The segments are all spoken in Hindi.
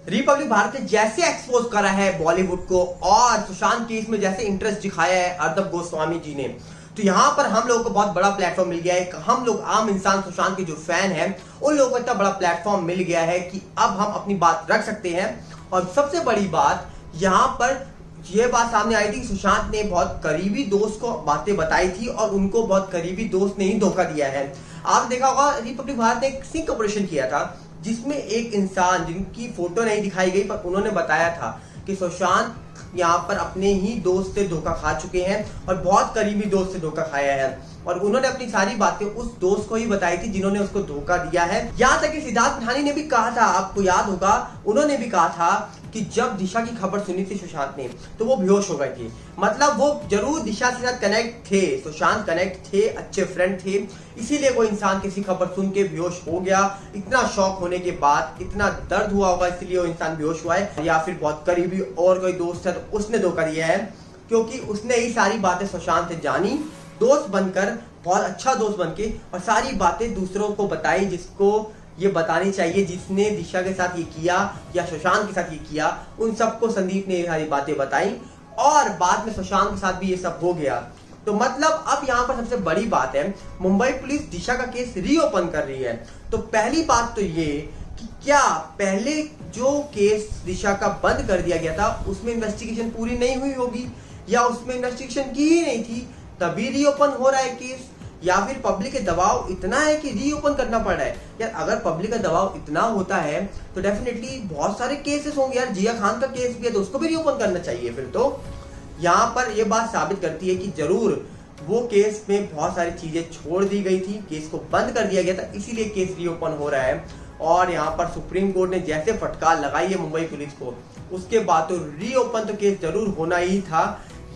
रिपब्लिक भारत ने जैसे एक्सपोज करा है बॉलीवुड को और सुशांत केस में जैसे इंटरेस्ट दिखाया है अर्नब गोस्वामी जी ने, तो यहाँ पर हम लोगों को बहुत बड़ा प्लेटफॉर्म मिल गया है। हम लोग आम इंसान सुशांत के जो फैन हैं उन लोगों को इतना बड़ा प्लेटफॉर्म मिल गया है कि अब हम अपनी बात रख सकते हैं। और सबसे बड़ी बात यहाँ पर यह बात सामने आई थी, सुशांत ने बहुत करीबी दोस्त को बातें बताई थी और उनको बहुत करीबी दोस्त ने ही धोखा दिया है। आप देखा होगा रिपब्लिक भारत ने एक सिंक ऑपरेशन किया था जिसमें एक इंसान जिनकी फोटो नहीं दिखाई गई पर उन्होंने बताया था कि सुशांत यहाँ पर अपने ही दोस्त से धोखा खा चुके हैं और बहुत करीबी दोस्त से धोखा खाया है। और उन्होंने अपनी सारी बातें उस दोस्त को ही बताई थी जिन्होंने उसको धोखा दिया है। यहाँ तक कि सिद्धार्थ पिठानी ने भी कहा था, आपको याद होगा, उन्होंने भी कहा था कि जब दिशा की खबर सुनी थी सुशांत ने तो वो बेहोश हो गए थे। मतलब वो जरूर दिशा के साथ कनेक्ट थे, सुशांत कनेक्ट थे, अच्छे फ्रेंड थे, इसीलिए कोई इंसान किसी खबर सुन के बेहोश हो गया। इतना शौक होने के बाद इतना दर्द हुआ होगा इसलिए वो इंसान बेहोश हुआ है। या फिर बहुत करीबी और कोई दोस्त है तो उसने धोखा दिया है, क्योंकि उसने ही सारी बातें सुशांत से जानी, दोस्त बनकर, बहुत अच्छा दोस्त बनके, और सारी बातें दूसरों को बताई जिसको ये बतानी चाहिए, जिसने दिशा के साथ ये किया या सुशांत के साथ ये किया, उन सबको संदीप ने ये सारी बातें बताई और बाद में सुशांत के साथ भी ये सब हो गया। तो मतलब अब यहाँ पर सबसे बड़ी बात है, मुंबई पुलिस दिशा का केस रीओपन कर रही है। तो पहली बात तो ये कि क्या पहले जो केस दिशा का बंद कर दिया गया था उसमें इन्वेस्टिगेशन पूरी नहीं हुई होगी, या उसमें इन्वेस्टिगेशन की ही नहीं थी तभी रीओपन हो रहा है केस, या फिर पब्लिक के दबाव इतना है कि रीओपन करना पड़ रहा है। यार अगर पब्लिक का दबाव इतना होता है तो डेफिनेटली बहुत सारे केसेस होंगे यार, जिया खान का केस भी है तो उसको भी रीओपन करना चाहिए। फिर तो यहाँ पर ये बात साबित करती है कि जरूर वो केस में बहुत सारी चीजें छोड़ दी गई थी, केस को बंद कर दिया गया था, इसीलिए केस रीओपन हो रहा है। और यहाँ पर सुप्रीम कोर्ट ने जैसे फटकार लगाई है मुंबई पुलिस को, उसके बाद तो रीओपन तो केस जरूर होना ही था।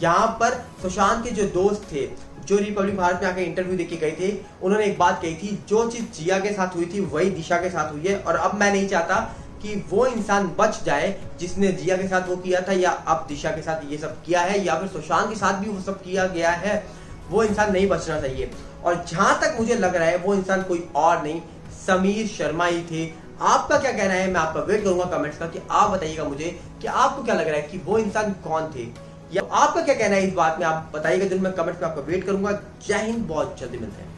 यहाँ पर सुशांत के जो दोस्त थे जो रिपब्लिक भारत में आकर इंटरव्यू देके गए थे, उन्होंने एक बात कही थी, जो चीज जिया के साथ हुई थी वही दिशा के साथ हुई है, और अब मैं नहीं चाहता कि वो इंसान बच जाए जिसने जिया के साथ वो किया था, या अब दिशा के साथ ये सब किया है, या फिर सुशांत के साथ भी वो सब किया गया है, वो इंसान नहीं बचना चाहिए। और जहां तक मुझे लग रहा है वो इंसान कोई और नहीं, समीर शर्मा ही थे। आपका क्या कहना है, मैं आपका वेट करूंगा कमेंट्स का कि आप बताइएगा मुझे कि आपको क्या लग रहा है कि वो इंसान कौन थे, या आपका क्या कहना है इस बात में, आप बताइएगा। जो मैं कमेंट्स में आपका वेट करूंगा। जय हिंद, बहुत जल्दी मिलते हैं।